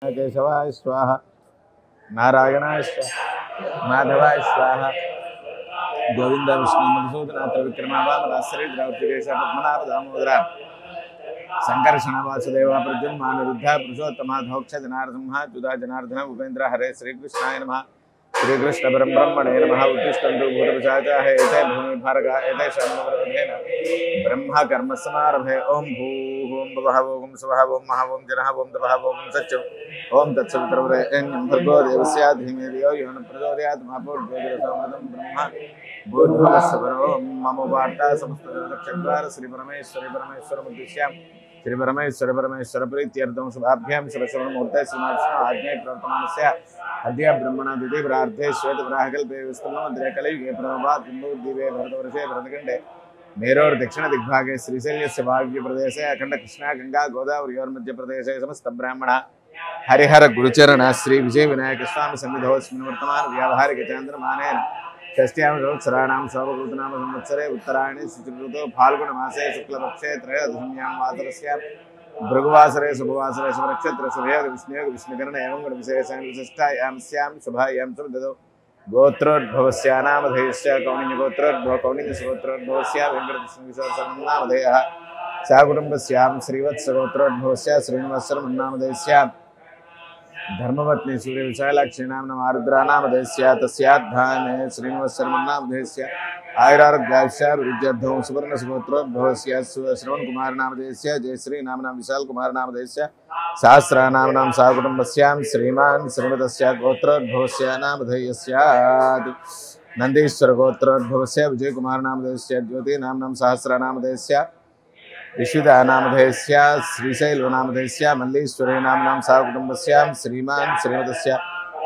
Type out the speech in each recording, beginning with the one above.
केशवाय स्वाहा नारायणाय स्वाहा माधवाय स्वाहा गोविंद विष्णु मधुसूदन त्रिविक्रमा वामन श्री द्रौपदेश पद्मनाभ दामोदर संकर्षण वासुदेव प्रद्युम्न पुरुषोत्तम धोक्ष जनार्दनः जुदा जनार्दन भूपेन्द्र हरे श्रीकृष्णाय नमः श्रीकृष्ण ब्रह्मणे नमः उत्तिष्ठन्तु भूतपिशाचाः एते भूमिभारका एते शरणवरोधेन ब्रह्म कर्म समारभे ओम भूः ओम भवः ओम स्वः ओम महः ओम जनः ओम तपः ओम सच्च ओम तत्सवितुर्वरेण्यं भर्गो देवस्य धीमहि धियो यो न प्रचोदयात् मा पूर्वोदयसमृतं ब्रह्म भूर्भुवस्सुवरो मम वार्ता समस्तजगदक्षद्वार श्री परमेश्वरमुद्दिश्य श्री परमेश्वर प्रीत्यर्थं शुभाभ्यां शिवश्रवणमुहूर्ते श्रीमाविष्णु आज्ञे प्रवर्तमानस्य अद्य ब्रह्मणादिति प्रार्थे श्वेतप्राहकल्पे विस्तृतमन्त्रे कलियुगे प्रभवात् बिन्दुद्वीपे भरतवर्षे भरतखण्डे मेरोर् दक्षिण दिग्भागे श्रीशैल्यस्य वायव्यप्रदेशे अखण्ड कृष्णा गंगा गोदावर्योर्मध्यप्रदेशे समस्त ब्राह्मण हरिहर गुरुचरण श्री विजय विनायक स्वामी सन्निधोऽस्मिन् वर्तमान व्यावहारिक चान्द्रमानेन षष्ट्यां संवत्सराणां शोभकृतनाम संवत्सरे उत्तरायणे शुचिऋतौ फाल्गुनमासे शुक्लपक्षे त्रयोदश्यां वासरस्य भृगुवासरे शुभवासरे शुभनक्षत्र शुभयोग विष्णुयोग विष्णुकर्ण एवं गुणविशेषां विशिष्टायां स्यां शुभायां शुभददौ गोत्रोद्भवस्य नामधेयस्य कौण्डिन्यगोत्रोद्भव कौण्डिन्यसुगोत्रोद्भवस्य वेङ्कटकृष्णविश्वसर्वनामधेयः सकुटुम्बस्यां श्रीवत्सगोत्रोद्भवस्य श्रीनिवासशर्मन्नामधेयस्य धर्मपत्नी सूर्य विशालाक्षी नाम आरुद्रानामधेयस्य तस्याद्धाने श्रीनिवासशर्मन्नामधेयस्य आयुरारोग्यायुष्य विद्यार्थं सुवर्णसुगोत्रोद्भवस्य श्रवणकुमारनामधेयस्य जयश्री नाम्नां विशालकुमारनामधेयस्य सहस्रनाम्नां सहकुटुम्बस्यां श्रीमान् श्रीमतस्य गोत्रोद्भवस्य नामधेयस्य नन्दीश्वर गोत्रोद्भवस्य विजयकुमारनामधेयस्य ज्योति नाम्नां सहस्रनामधेयस्य विश्विता नामधेयस्य श्रीशैलनामधेयस्य मल्लीश्वरी नाम्नां सहकुटुम्बस्यां श्रीमान् श्रीमतस्य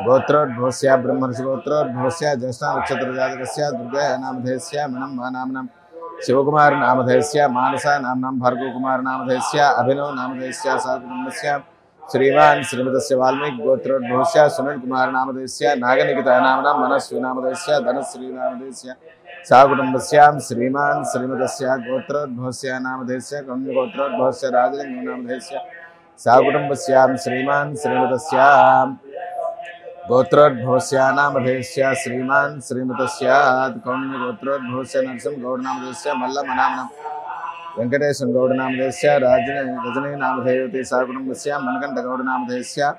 गोत्रोद्भवस्य ब्रह्मर्षिगोत्रोद्भवस्य ज्येष्ठा नक्षत्रजातकस्य दुर्गा नामधेयस्य मणम्मा नाम्नां शिवकुमार नामधेयस्य मानसा नाम्नां भार्गवकुमार नामधेयस्य अभिनव नामधेयस्य सहकुटुम्बस्य श्रीमान् श्रीमतस्य वाल्मीकि गोत्रोद्भवस्य सुनील कुमार नामधेयस्य नागनिकिता नाम्नां मनस्वी नामधेयस्य धनश्री नामधेयस्य सहकुटुम्बस्यां श्रीमान् श्रीमतस्य गोत्रोद्भवस्य नामधेयस्य कौण्डिन्यगोत्रोद्भवस्य राजलिङ्गो नामधेयस्य सहकुटुम्बस्यां श्रीमान् श्रीमतस्य गोत्रोद्भवस्य नामधेयस्य श्रीमान् श्रीमतस्य कौण्डिन्यगोत्रोद्भवस्य नरसिंहगौड नामधेयस्य मल्लम्म नाम्नां वेङ्कटेशगौड नामधेयस्य रजनी नामधेयवती सहकुटुम्बस्य मनकण्ठगौड नामधेयस्य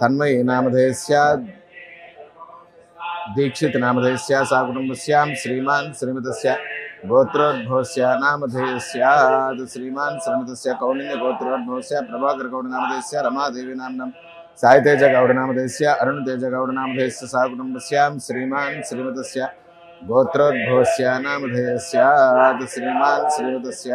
तन्मयी नामधेयस्य दीक्षित नामधेयस्य सहकुटुम्बस्यां श्रीमान् श्रीमतस्य गोत्रोद्भवस्य नामधेयस्य श्रीमान् श्रीमतस्य कौण्डिन्यगोत्रोद्भवस्य प्रभाकरगौड नामधेयस्य रमादेवी नाम्नां साईतेजगौड नामधेयस्य अरुणतेजगौड नामधेयस्य सहकुटुम्बस्यां श्रीमान् श्रीमतस्य गोत्रोद्भवस्य नामधेयस्य श्रीमान् श्रीमतस्य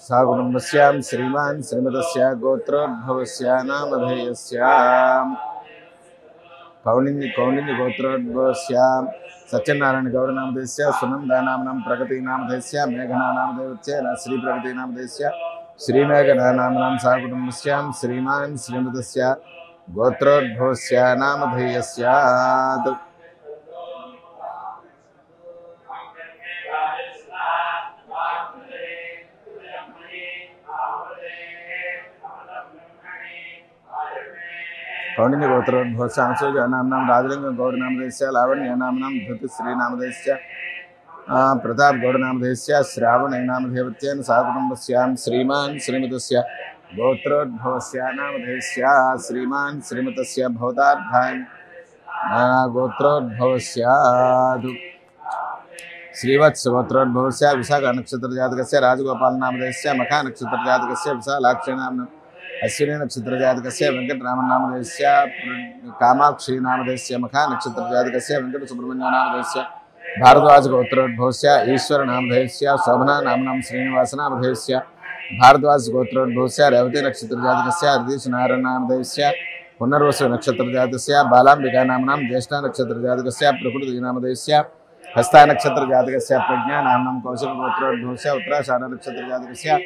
सहकुटुम्बस्यां श्रीमान् श्रीमतस्य गोत्रोद्भवस्य नामधेयस्य कौण्डिन्यगोत्रोद्भवस्य सत्यनारायण गौड़ नामधेयस्य सुनंदा नाम्नां प्रगति नामधेयस्य मेघना नामधेयस्य श्री प्रगति नामधेयस्य श्रीमेघना नाम्नां सहकुटुम्बस्यां श्रीमान् श्रीमतस्य गोत्रोद्भवस्य नामधेयस्य कौण्डिन्यगोत्रोद्भवस्य अनसूया नाम्नां राजलिंग गौड़ नामधेयस्य लावण्य नाम्नां धृतिश्री नामधेयस्य प्रताप गौड़ नामधेयस्य श्रावणी नामधेयवत्येन सहकुटुम्बस्यां श्रीमान् श्रीमतस्य गोत्रोद्भवस्य नामधेयस्य श्रीमान् श्रीमतस्य भवतार्थाय गोत्रोद्भवस्य श्रीवत्स गोत्रोद्भवस्य विशाखा नक्षत्रजातकस्य राजगोपाल नामधेयस्य मखा नक्षत्रजातकस्य विशालाक्षी नाम्नां अश्विनी नक्षत्रजातकस्य वेंकटरामन नामधेयस्य कामाक्षी नामधेयस्य मखा नक्षत्रजातकस्य वेंकटसुब्रह्मण्य नामधेयस्य भारद्वाज गोत्रोद्भवस्य ईश्वर नामधेयस्य शोभना नाम्नां श्रीनिवास नामधेयस्य भारद्वाज गोत्रोद्भवस्य रेवती नक्षत्रजातकस्य हृदीश नारायण नामधेयस्य पुनर्वसु नक्षत्रजातकस्य बालाम्बिका नाम्नां ज्येष्ठा नक्षत्रजातकस्य प्रकृति नामधेयस्य हस्ता नक्षत्रजातकस्य प्रज्ञा नाम्नां कौशिक गोत्रोद्भवस्य उत्तराषाढ़ नक्षत्रजातकस्य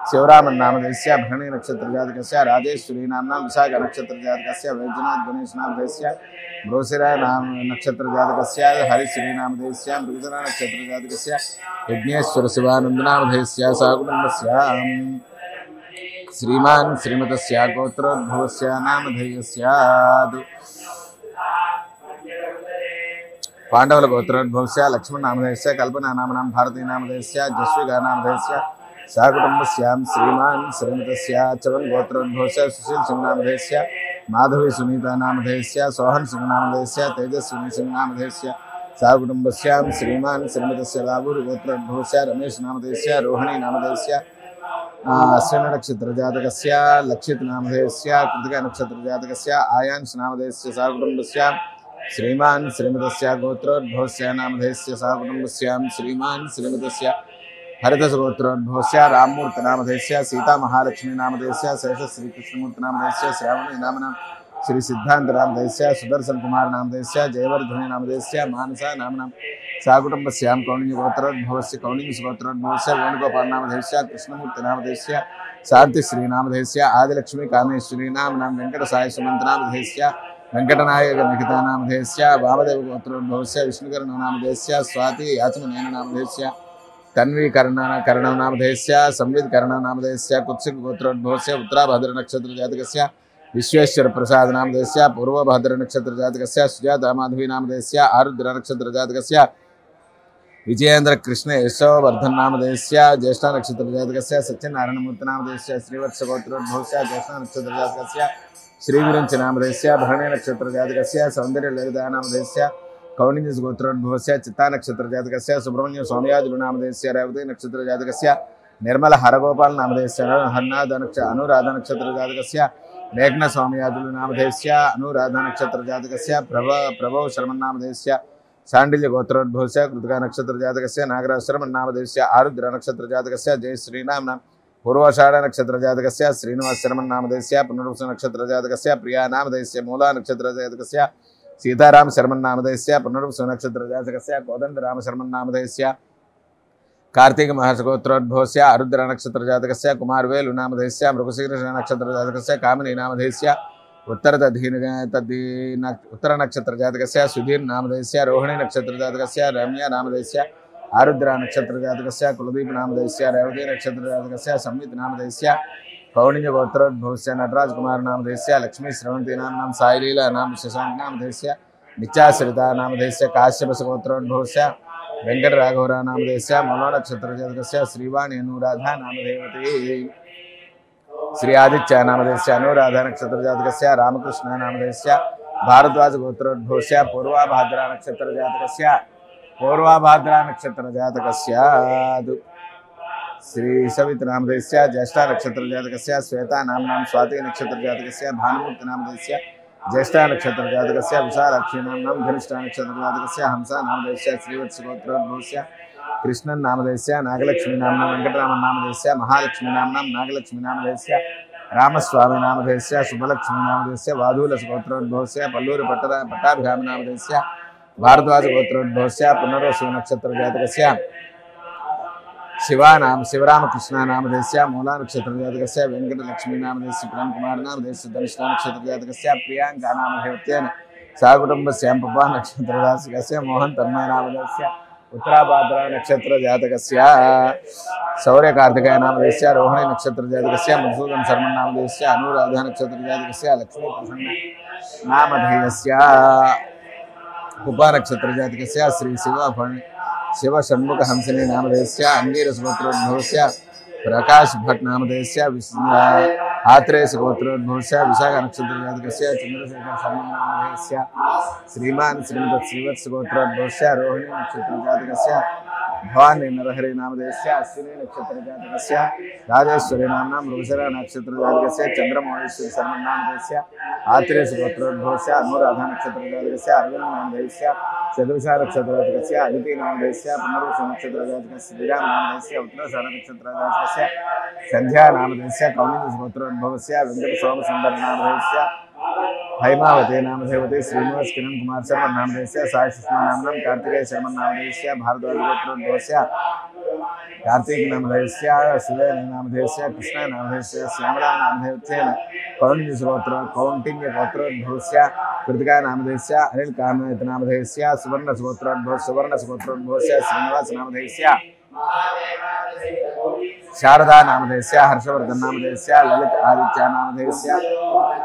शिवरामन् नामधेयस्य भरणी नक्षत्रजातकस्य राजेश्वरी नाम्नां विशाख नक्षत्रजातकस्य वैद्यनाथ गणेश नामधेयस्य मृगशिरा नाम नक्षत्रजातकस्य हरिश्री नामधेयस्य मृगशिरा नक्षत्रजातकस्य यज्ञेश्वर शिवानंद नामधेयस्य सहकुटुम्बस्य श्रीमान् श्रीमतस्य गोत्रोद्भवस्य नामधेयस्य पांडवल गोत्रोद्भवस्य लक्ष्मण नामधेयस्य कल्पना नामनां भारती नामधेयस्य जस्विका नामधेयस्य सहकुटुम्बस्यां श्रीमान् श्रीमतस्य चवन गोत्रोद्भवस्य सुशील सिंह नामधेयस्य माधवी सुनीता नामधेयस्य सोहन सिंह नामधेयस्य तेजस्विनी सिंह नामधेयस्य सहकुटुम्बस्यां श्रीमान् श्रीमतस्य लाभूर गोत्रोद्भवस्य रमेश नामधेयस्य रोहिणी नामधेयस्य अश्विनी नक्षत्रजातकस्य लक्षित नामधेयस्य कृतिका नक्षत्रजातकस्य आयांश नामधेयस्य सहकुटुम्बस्यां श्रीमान् श्रीमतस्य गोत्रोद्भवस्य नामधेयस्य सहकुटुम्बस्यां श्रीमान् श्रीमतस्य हरिदस गोत्रोद्भवस्य राममूर्ति नामधेयस्य सीता महालक्ष्मी नामधेयस्य शेष श्री कृष्णमूर्ति नामधेयस्य श्रावणी नामनां श्री सिद्धांत नामधेयस्य सुदर्शन कुमार नामधेयस्य जयवर्धनी नामधेयस्य मानसा नामनां सहकुटुम्बस्यां कौंडिन्य गोत्रोद्भवस्य कौंडिन्य गोत्रोद्भवस्य वेणुगोपाल नामधेयस्य कृष्णमूर्ति नामधेयस्य शांतिश्री नामधेयस्य आदिलक्ष्मी कामेश्वरी नामनां वेंकटसाय सुमंत नामधेयस्य वेंकटनायक निखिता नामधेयस्य वामदेव गोत्रोद्भवस्य विष्णुकर्ण नामधेयस्य स्वाति याचमनेन नामधेयस्य तन्वी कर्ण नामधेयस्य संविद कर्ण नामधेयस्य कुत्सिक गोत्रोद्भवस्य उत्तराभद्र नक्षत्र जातकस्य विश्वेश्वर प्रसाद नामधेयस्य पूर्वभद्र नक्षत्र जातकस्य सुजाता माधवी नामधेयस्य आरुद्र नक्षत्र जातकस्य विजयेंद्र कृष्ण यशोवर्धन नामधेयस्य ज्येष्ठ नक्षत्र जातकस्य सत्यनारायण मूर्ति नामधेयस्य श्रीवत्स गोत्रोद्भवस्य ज्येष्ठ नक्षत्र जातकस्य श्रीविरंच नामधेयस्य भरणी नक्षत्र जातकस्य सौंदर्य ललिता नामधेयस्य कौंडिन्य गोत्रोद्भवस्य चित्ता नक्षत्र जातकस्य सुब्रह्मण्य स्वामियाजुलु नामधेयस्य रेवती नक्षत्र जातकस्य निर्मल हरगोपाल नामधेयस्य अनुराधा नक्षत्र जातकस्य मेघ्न स्वामियाजुलु नामधेयस्य अनुराधा नक्षत्र जातकस्य प्रभव शर्मन् नामधेयस्य शांडिल्य गोत्रोद्भवस्य कृतिका नक्षत्र जातकस्य नागराज शर्मन् नामधेयस्य आरुद्र नक्षत्र जातकस्य जय श्रीनाम्नां पूर्वाषाढ़ नक्षत्र जातकस्य श्रीनिवास शर्मन् नामधेयस्य पुनर्वसु नक्षत्र जातकस्य प्रिया नामधेयस्य मूला नक्षत्र जातकस्य सीताराम शर्मन् नामधेयस्य पुनर्वसु नक्षत्र जातकस्य कोदंड राम शर्मन् नामधेयस्य कार्तिक महर्षगोत्रोद्भवस्य आरुद्र नक्षत्र जातकस्य कुमारवेलु नामधेयस्य मृगशीर्ष नक्षत्र जातकस्य कामिनी नामधेयस्य उत्तर नक्षत्र जातकस्य सुधीर नामधेयस्य रोहिणी नक्षत्र जातकस्य रम्या नामधेयस्य आरुद्र नक्षत्र जातकस्य कुलदीप नामधेयस्य रेवती नक्षत्र जातकस्य संवित नामधेयस्य कौंडिन्य गोत्रोद्भवस्य नटराज कुमार नामधेयस्य लक्ष्मी श्रवंती नाम साईलीला नाम शशांक नामधेयस्य नित्याश्रिता नामधेयस्य काश्यप गोत्रोद्भवस्य वेंकट राघवरा नामधेयस्य मनो नक्षत्र जातकस्य श्रीवाणी अनुराधा नामधेयवती श्री आदित्य नामधेयस्य अनुराधा नक्षत्र जातकस्य रामकृष्ण नामधेयस्य भारद्वाज गोत्रोद्भवस्य पूर्वाभाद्रा नक्षत्र जातकस्य श्री सवित नामधेयस्य ज्येष्ठ नक्षत्र जातकस्य श्वेता नामनां स्वाति नक्षत्र जातकस्य भानुमूर्ति नामधेयस्य ज्येष्ठ नक्षत्र जातकस्य विशालाक्षी नामनां धनिष्ठ नक्षत्र जातकस्य हंसा नामधेयस्य श्रीवत्स गोत्रोद्भवस्य कृष्णन् नामधेयस्य नागलक्ष्मी नामनां वेंकटरामन् नामधेयस्य महालक्ष्मी नामनां नागलक्ष्मी नामधेयस्य रामस्वामी नामधेयस्य शुभलक्ष्मी नामधेयस्य वाधूलस गोत्रोद्भवस्य पल्लूरि पट्टाभिराम नामधेयस्य भारद्वाज गोत्रोद्भवस्य पुनर्वसु नक्षत्र जातकस्य शिवरामकृष्ण नामधेयस्य मूला नक्षत्र जातकस्य वेंकटलक्ष्मी नामधेयस्य प्रेम कुमार नामधेयस्य धनिष्ठ नक्षत्र जातकस्य प्रियांका नामधेयत्वेन सहकुटुम्बस्य पप्पा नक्षत्र जातकस्य मोहन तन्मय नामधेयस्य उत्तराभाद्रा नक्षत्र जातकस्य शौर्य कार्तिकेय नामधेयस्य रोहिणी नक्षत्र जातकस्य मधुसूदन शर्मन् नामधेयस्य अनुराधा नक्षत्र जातकस्य लक्ष्मी प्रसन्न नामधेयस्य उपा नक्षत्र जातकस्य श्री शिव षण्मुख हंसिनी नामधेयस्य अंगीरस गोत्रोद्भवस्य प्रकाश भट्ट नामधेयस्य आत्रेयस गोत्रोद्भवस्य विशाख नक्षत्र जातकस्य चंद्रशेखर शर्मन् नामधेयस्य श्रीमान् श्रीमत् श्रीवत्स गोत्रोद्भवस्य रोहिणी नक्षत्र जातकस्य भवानी नरहरि नामधेयस्य अश्विनी नक्षत्र जातकस्य राजेश्वरी नामनां मृगशिरा नक्षत्र जातकस्य चंद्रमौळीश्वरी शर्मन् नामधेयस्य आत्रेयस गोत्रोद्भवस्य अनुराधा नक्षत्र जातकस्य अरविंद नामधेयस्य चतुर्षा नक्षत्र जातकस्य अदिति नामधेयस्य पुनर्वसु नक्षत्र जातकस्य श्रीराम नामधेयस्य उत्तराषाढ़ नक्षत्र जातकस्य संध्या नामधेयस्य कौंडिन्य गोत्रोद्भवस्य वेंकट सोमसुंदर नामधेयस्य हैमावती नामधेयवती श्रीनिवास किरण कुमार शर्मा नामधेयस्य साई सुषमा नामनां कार्तिकेय शर्मन् नामधेयस्य भारद्वाज गोत्रोद्भवस्य कार्तिकनामधेयस्य सुवेदनामधेयस्य कृष्णनामधेयस्य श्यामलानामधेयस्य कौण्डिन्यगोत्र कौण्डिन्यगोत्रोद्भवस्य कृतिकानामधेयस्य अनिलकामनामधेयस्य सुवर्णसुगोत्रोद्भवस्य श्रीनिवासनामधेयस्य शारदा नामधेयस्य हर्षवर्धन नामधेयस्य ललित आदित्य नामधेयस्य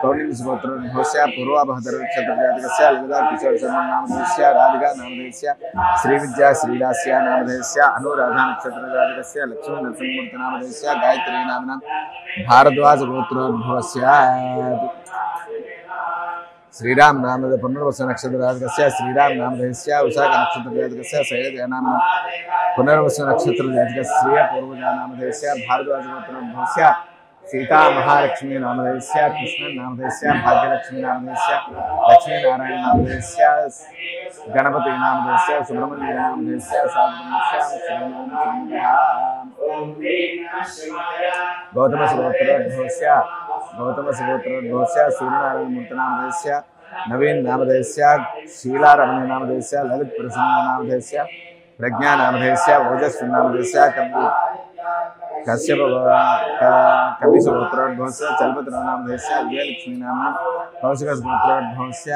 कौण्डिन्यगोत्रोद्भवस्य पूर्वाभद्र नक्षत्रजातकस्य ललिता किशोर शर्मा नामधेयस्य राधिका नामधेयस्य श्रीविद्या श्रीदास्य नामधेयस्य अनुराधा नक्षत्रजातकस्य लक्ष्मी नरसिंहमूर्ति नामधेयस्य गायत्री नाम्ना भारद्वाज गोत्रोद्भवस्य श्रीराम नामधेय पुनर्वसु नक्षत्रजातकस्य श्रीराम नामधेयस्य विशाख नक्षत्रजातकस्य शैलजा नाम्ना पुनर्वसु नक्षत्रजातकस्य पूर्वजा नामधेयस्य भारद्वाज गोत्रोद्भवस्य सीता महालक्ष्मी नामधेयस्य कृष्ण नामधेयस्य भाग्यलक्ष्मी नामधेयस्य लक्ष्मीनारायण नामधेयस्य गणपति नामधेयस्य सुब्रह्मण्य नामधेयस्य गौतमसुगोत्रोद्भवस्य सूर्यनारायणमूर्ति नामधेयस्य नवीन नामधेयस्य शीलारमणी नामधेयस्य ललित प्रसन्न नामधेयस्य प्रज्ञा नामधेयस्य ओजस्वी नामधेयस्य कश्यप कपिसुगोत्रोद्भवस्य चलपतिराव नामधेयस्य विजयलक्ष्मी नाम्ना कौशिकसुगोत्रोद्भवस्य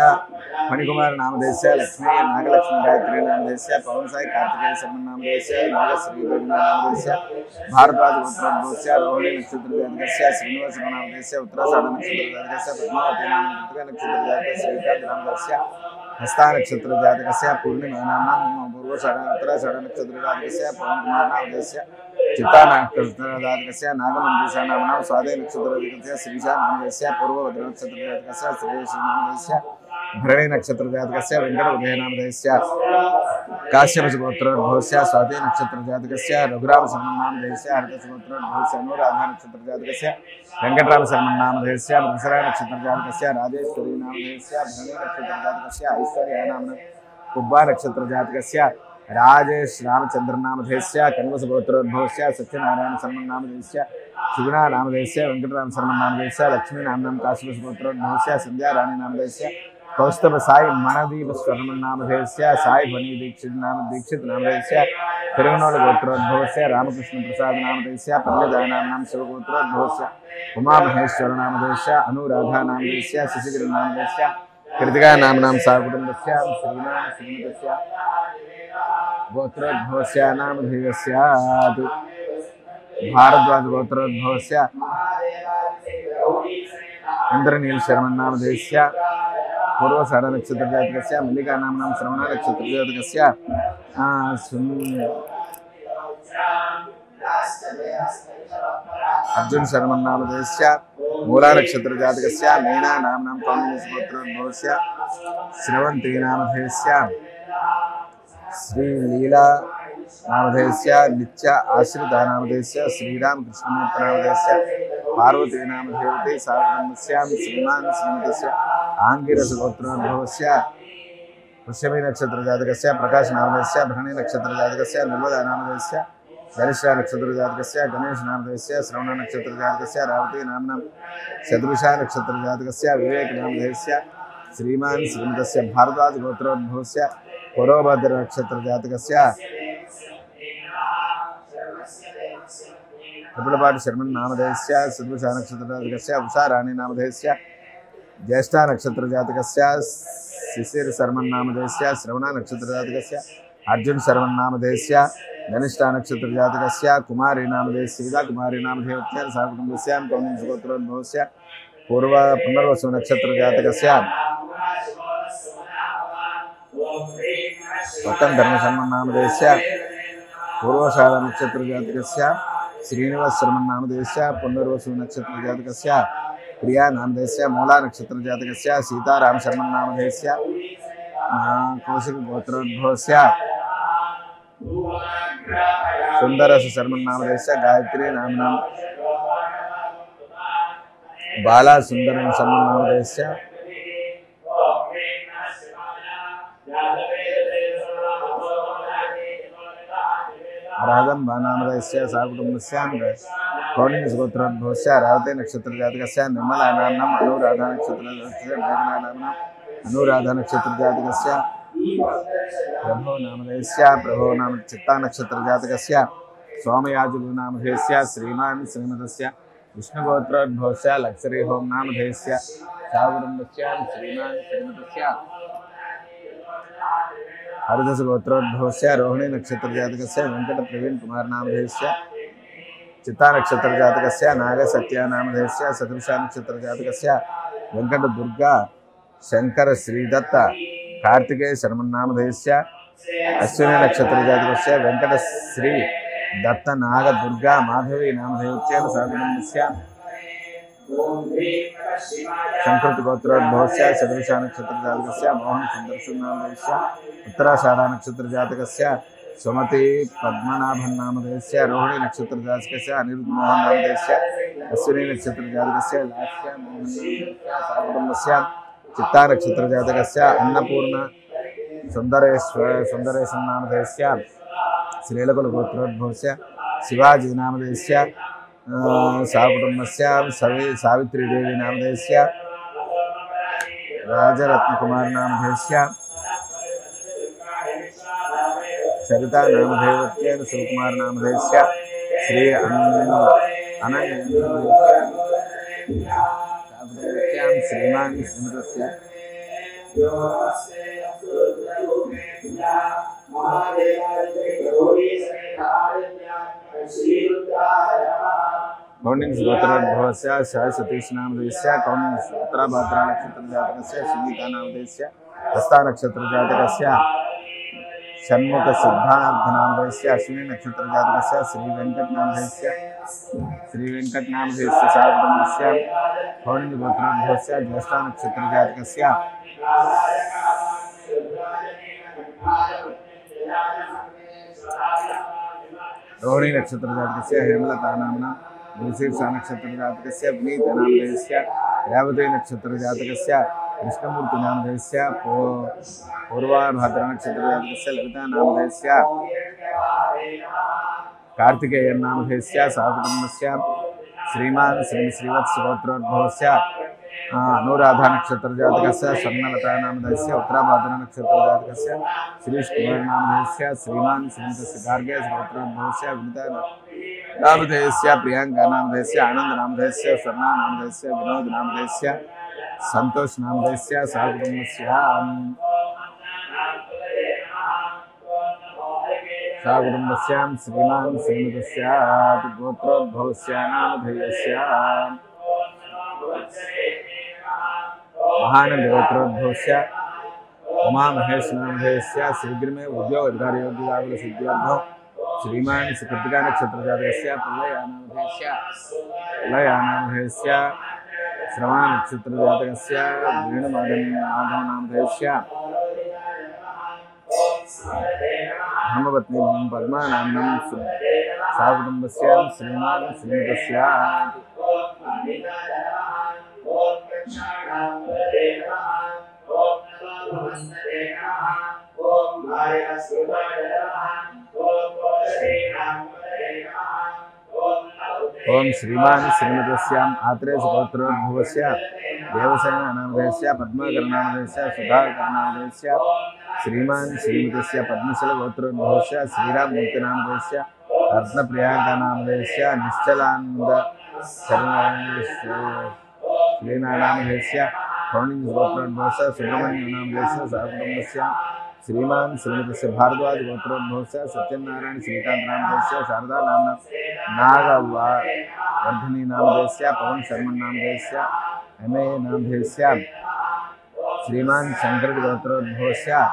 फणिकुमार नामधेयस्य लक्ष्मी नागलक्ष्मी गायत्री नामधेयस्य पवनसाई कार्तिकेय शर्मा नामधेयस्य नागश्री नामधेयस्य भारद्वाज गोत्रोद्भवस्य रोहिणी नक्षत्रजातकस्य श्रीनिवास नामधेयस्य उत्तराषाढ़ नक्षत्रजातकस्य पद्मावती नक्षत्रजातकस्य श्रीकांत नामधेयस्य हस्ता नक्षत्रजातकस्य पूर्णिमा नाम्ना पूर्वाषाढ़ उत्तराषाढ़ नक्षत्रजातकस्य पवनकुमार नामधेयस्य चित्ता नक्षत्रजातकस्य नागमंजूषा नाम्ना स्वाति नक्षत्रजातकस्य श्रीशा नामधेयस्य पूर्वभद्र नक्षत्रजातकस्य श्रेयसी नामधेयस्य भरणी नक्षत्रजातकस्य वेंकटोदय नामधेयस्य काश्यपसुगोत्रोद्भवस्य स्वाति नक्षत्रजातकस्य रघुराम शर्मा नामधेयस्य हरतसुगोत्रोद्भवस्य अनुराधा नक्षत्रजातकस्य वेंकटराम शर्मा नामधेयस्य मृगसरा नक्षत्रजातकस्य राजेश्वरी नामधेयस्य भरणी नक्षत्रजातकस्य ऐश्वर्या नाम्ना कुब्बा नक्षत्रजातकस्य राजेश रामचंद्र नामधेयस्य कन्वसुगोत्रोद्भवस्य सत्यनारायण शर्मा नामधेयस्य सुगुणा नामधेयस्य वेंकटराम शर्मा नामधेयस्य लक्ष्मी नाम्नां काश्यपसुगोत्रोद्भवस्य संध्या रानी नामधेयस्य कौस्तभ साई मणदीप शर्मा नामधेयस्य साई भनी दीक्षित नामधेयस्य तिरुवनोल गोत्रोद्भवस्य रामकृष्ण प्रसाद नामधेयस्य पल्लजा नाम्नां शिवगोत्रोद्भवस्य उमा महेश्वर नामधेयस्य अनुराधा नामधेयस्य शशिगिरि नामधेयस्य कृतिका नाम्नां साकुटुम्बस्य श्रीनाम श्रीमतस्य गोत्रोद्भवस्य नामधेयस्य भारद्वाज गोत्रोद्भवस्य इंद्रनील शर्मा नामधेयस्य पूर्वाषाढ़ नक्षत्रजातकस्य मल्लिका नाम्नां श्रवणा नक्षत्रजातकस्य अर्जुन शर्मा नामधेयस्य मूला नक्षत्रजातकस्य मीना नाम्नां कौण्डिन्यगोत्रोद्भवस्य श्रवंती नामधेयस्य श्रीलीला नामधेयस्य नित्य आश्रिता नामधेयस्य श्रीराम कृष्णमूर्ति नामधेयस्य पार्वती नामधेयते साकुटुम्बस्यां श्रीमान् श्रीमतस्य आंगिरसुगोत्रोद्भवस्य वृषभी नक्षत्रजातकस्य प्रकाश नामधेयस्य भरणी नक्षत्रजातकस्य निर्मदा नामधेयस्य धनिष्ठा नक्षत्रजातकस्य गणेश नामधेयस्य श्रवण नक्षत्रजातकस्य रावती नाम्नां शतभिषा नक्षत्रजातकस्य विवेक नामधेयस्य श्रीमान् श्रीमतस्य भारद्वाज गोत्रोद्भवस्य पूर्वभद्र नक्षत्रजातकस्य कपिलपाट शर्मन् नामधेयस्य सद्भिषा नक्षत्रजातकस्य उषा राणी नामधेयस्य ज्येष्ठा नक्षत्रजातकस्य शिशिर शर्मन् नामधेयस्य श्रवणा नक्षत्रजातकस्य अर्जुन शर्मन् नामधेयस्य धनिष्ठा नक्षत्रजातकस्य कुमारी नामधेयस्य सीता कुमारी नामधेयस्य साकुटुम्बस्यां कौण्डिन्यगोत्रोद्भवस्य पुनर्वसु नक्षत्रजातकस्य वतन धर्म शर्मा नामधेयस्य पूर्वाषाढ़ नक्षत्रजातकस्य श्रीनिवास शर्मा नामधेयस्य पुनर्वसु नक्षत्रजातकस्य प्रिया नामधेयस्य मूला नक्षत्रजातकस्य सीताराम शर्मा नामधेयस्य कौशिक गोत्रोद्भवस्य सुंदरस शर्मा नामधेयस्य गायत्री नाम्नां बाला सुंदरम शर्मा नामधेयस्य राधंबा नामधेयस्य साकुटुम्बस्यां कौण्डिन्यगोत्रोद्भवस्य रावते नक्षत्रजातकस्य निर्मला नाम्नां अनुराधा नक्षत्रजातकस्य मेघना नाम्नां अनुराधा नक्षत्रजातकस्य प्रभो नामधेयस्य प्रभो नाम चित्ता नक्षत्रजातकस्य सोमयाजुलुनामधेयस्य श्रीमान् श्रीमतस्य विष्णुगोत्रोद्भवस्य लक्ष्मी होम नामधेयस्य सावुरम्भस्य श्रीमान् श्रीमतस्य हरिदस गोत्रोद्भवस्य रोहिणी नक्षत्र जातकस्य वेंकट प्रवीण कुमार नामधेयस्य चित्ता नक्षत्र जातकस्य नाग सत्या नामधेयस्य सदृशा नक्षत्र जातकस्य वेंकट दुर्गा शंकर श्रीदत्त कार्तिकेय शर्मन् नामधेयस्य अश्विनी नक्षत्र जातकस्य वेंकट श्री दत्त नाग दुर्गा माधवी नामधेयस्य साधुनस्य संकृत गोत्रोद्भवस्य सदृशा नक्षत्र जातकस्य मोहन सुंदरसुर नामधेयस्य उत्तराषाढ़ा नक्षत्र जातकस्य सुमति पद्मनाभन् नामधेयस्य रोहिणी नक्षत्र जातकस्य अनिरुद्ध मोहन नामधेयस्य अश्विनी नक्षत्र जातकस्य लास्य मोहन नामधेयस्य चित्ता नक्षत्र जातकस्य अन्नपूर्ण सुंदरेश नामधेयस्य श्रीलकुल गोत्रोद्भवस्य शिवाजी नामधेयस्य साकुटुंबस्य सावित्री देवी नामधेयस्य राजरत्नकुमार नामधेयस्य सरिता नामधेयस्य शिवकुमार नामधेयस्य श्री अनन्य श्रीमान श्रीमतस्य कौंडिन्य गोत्रोद्भवस्य सतीश नामधेयस्य कौंडिन्य उत्तराभाद्रा नक्षत्र जातकस्य सुनीता नामधेयस्य हस्ता नक्षत्र जातकस्य षण्मुख सिद्धार्थ नामधेयस्य अश्विनी नक्षत्र जातकस्य श्री वेंकट नामधेयस्य साकुटुंबस्य कौंडिन्य गोत्रोद्भवस्य ज्येष्ठा नक्षत्र जातकस्य रोहिणी नक्षत्र जातकस्य हेमलता नामना शीर्षा नक्षत्र जातकस्य विनीत नामधेयस्य रेवती नक्षत्र जातकस्य कृष्णमूर्ति नामधेयस्य पूर्वाभाद्रा नक्षत्र जातकस्य ललिता नामधेयस्य कार्तिकेय नामधेयस्य साकुटुंबस्य श्रीमान श्रीवत्स गोत्रोद्भवस्य अनुराधा नक्षत्र जातकस्य स्वर्णलता नामधेयस्य उत्तराभाद्रा नक्षत्र जातकस्य श्रीश कुमार नामधेयस्य श्रीमान श्रीमतस्य गार्गे गोत्रोद्भवस्य विनीता नामधेयस्य प्रियंका नामधेयस्य आनंद नामधेयस्य स्वर्णा नामधेयस्य विनोद नामधेयस्य संतोष नामधेयस्य साकुटुंबस्य श्रीमान श्रीमतस्य गोत्रोद्भवस्य नामधेयस्य महानंद गोत्रोद्भवस्य उमा महेश नामधेयस्य शीघ्रमेव उद्योग अधिकारी योग्यता सिद्ध्यर्थं श्रीमान कृतिका नक्षत्र जातकस्य प्रलया नामधेयस्य श्रवण नक्षत्र जातकस्य वेणुमाधव नामधेयस्य धर्मपत्नी पद्मा नाम्नां साकुटुंबस्य श्रीमान श्रीमतस्य ओम श्रीमान श्रीमतस्याम् आत्रेय गोत्रोद्भवस्य देवसेन नामधेयस्य पद्माकर नामधेयस्य सुधाकर नामधेयस्य श्रीमान श्रीमतस्य पद्मशल गोत्रोद्भवस्य श्रीराममूर्ति नामधेयस्य रत्नप्रियांका नामधेयस्य निश्चलानंद श्रीना नामधेयस्य कौंडिन्य गोत्रोद्भवस्य सुब्रह्मण्य नामधेयस्य साकुटुंबस्य श्रीमान श्रीमतस्य भारद्वाज गोत्रोद्भवस्य सत्यनारायण श्रीकांत नामधेयस्य शारदा नामना नागवर्धिनी नामधेयस्य पवन शर्मन् नामधेयस्य एमए नामधेयस्य श्रीमान शंकर गोत्रोद्भवस्य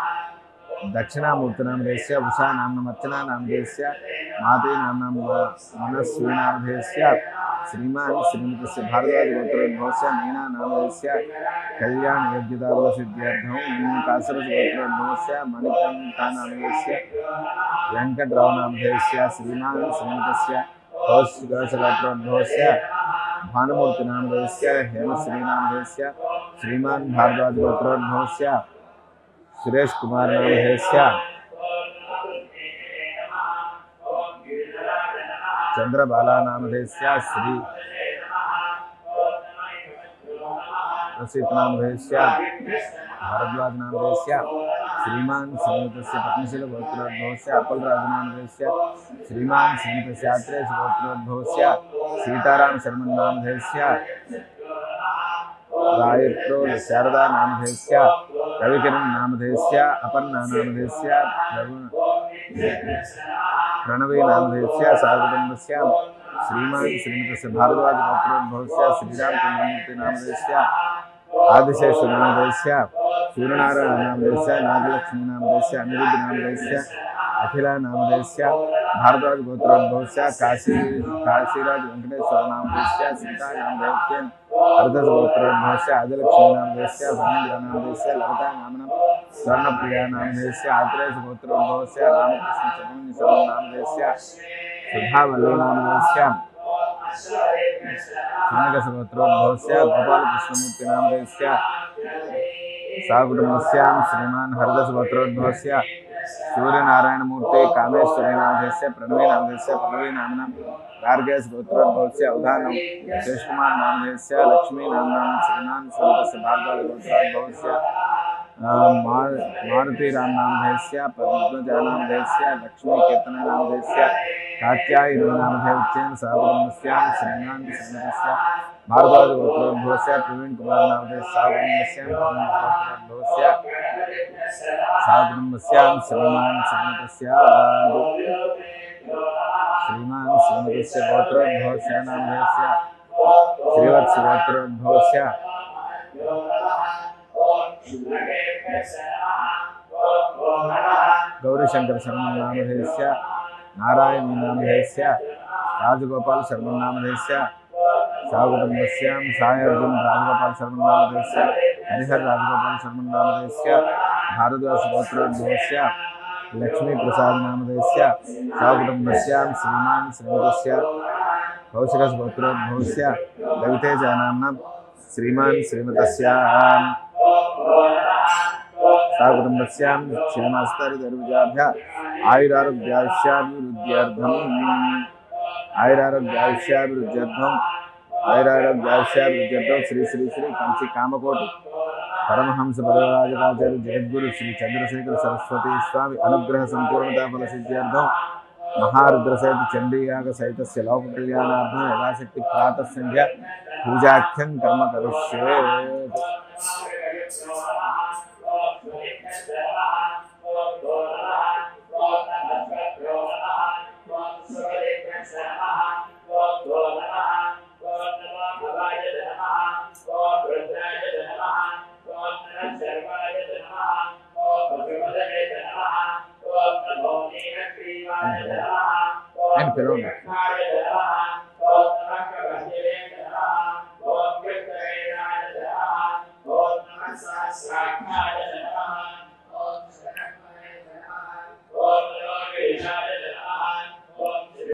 दक्षिणामूर्ति नामधेयस्य उषा नामना अर्चना नामधेयस्य माधवी नामना मनस्वी नामधेयस्य श्रीमान श्रीमतस्य भारद्वाज गोत्रोद्भवस्य मीना नामधेयस्य कल्याण योग्यता सिद्ध्यर्थं कासरस गोत्रोद्भवस्य मणिकंठा नामधेयस्य वेंकटराव नामधेयस्य श्रीमान श्रीमतस्य कौशिक गोत्रोद्भवस्य भानुमूर्ति नामधेयस्य हेमश्री नामधेयस्य श्रीमान भारद्वाज गोत्रोद्भवस्य सुरेश कुमार नामधेयस्य चंद्रबाला नामधेयस्य श्री रसित नामधेयस्य भारद्वाज नामधेयस्य श्रीमान् श्रीमतस्य पद्मशीलगोत्रोद्भवस्य अप्पलराजनामधेयस्य श्रीमान् श्रीमतस्य आत्रेयगोत्रोद्भवस्य सीतारामशर्मन्नामधेयस्य गायत्रो शारदा नामधेयस्य रविकिरण नामधेयस्य अपर्णा नामधेयस्य प्रणवी नामधेयस्य सहकुटुम्बस्य श्रीमान् श्रीमतस्य भारद्वाज गोत्रोद्भवस्य श्रीरामचन्द्रमूर्ति नामधेयस्य आदिशेषु नामधेयस्य सूर्यनारायण नामधेयस्य नागलक्ष्मी नामधेयस्य अनिरुद्ध नामधेयस्य अखिला नामधेयस्य भारद्वाज गोत्रोद्भवस्य काशीराज वेंकटेश्वर नामधेयस्य सीता नामधेयस्य अर्धस गोत्रोद्भवस्य आदिलक्ष्मी नामधेयस्य भरेन्द्र नामधेयस्य ललिता नामनं स्वर्णप्रिया नामधेयस्य आत्रेयस गोत्रोद्भवस्य रामकृष्ण चतुर्णी शरण नामधेयस्य सुधावल्ली नामधेयस्य कनकस गोत्रोद्भवस्य गोपालकृष्णमूर्ति नामधेयस्य साकुटुम्बस्यां श्रीमान् हरदस गोत्रोद्भवस्य सूर्यनारायणमूर्ति कामेश्वरी नामधेयस्य प्रणवी नामधेयस्य पल्लवी नामनं गार्गेश गोत्रोद्भवस्य अवधानं शेषकुमार नामधेयस्य लक्ष्मी नामनं श्रीमान् श्रीमतस्य भारद्वाज गोत्रोद्भवस्य मारुति राम नामधेयस्य पद्मजा नामधेयस्य लक्ष्मी कीर्तन नामधेयस्य कात्यायनी नामधेयस्य सहकुटुम्बस्यां श्रीमान् श्रीमतस्य भारद्वाज गोत्रोद्भवस्य प्रवीण कुमार नामधेयस्य सहकुटुम्बस्यां श्रीमान् श्रीमतस्य गोत्रोद्भवस्य नामधेयस्य श्रीवत्स गोत्रोद्भवस्य गौरीशंकर शर्मा नामधेयस्य नारायणी नामधेयस्य राजगोपाल शर्मा नामधेयस्य साकुटुम्बस्यां साय अर्जुन राजगोपाल शर्मा नामधेयस्य हरिहर राजगोपाल शर्मा नामधेयस्य भारद्वाज गोत्रोद्भवस्य लक्ष्मी प्रसाद नामधेयस्य साकुटुम्बस्यां श्रीमान् श्रीमतस्य कौशिकस गोत्रोद्भवस्य रवितेज नाम्नां श्रीमान् श्रीमतस्य साकुटुम्बस्यां श्रीमास्तरिदर्विजाभ्यः आयुरारोग्यायुष्याभिवृद्ध्यर्थं श्री श्री श्री कंची कामकोटि परमहंस परिव्राजकाचार्य जगद्गुरु श्री चंद्रशेखर सरस्वती स्वामी अनुग्रह संपूर्णता फल सिद्ध्यर्थं महारुद्र सहित चंडी याग सहित लोक कल्याणार्थं यथाशक्ति प्रातः संध्या पूजाख्यं कर्म करिष्ये। And below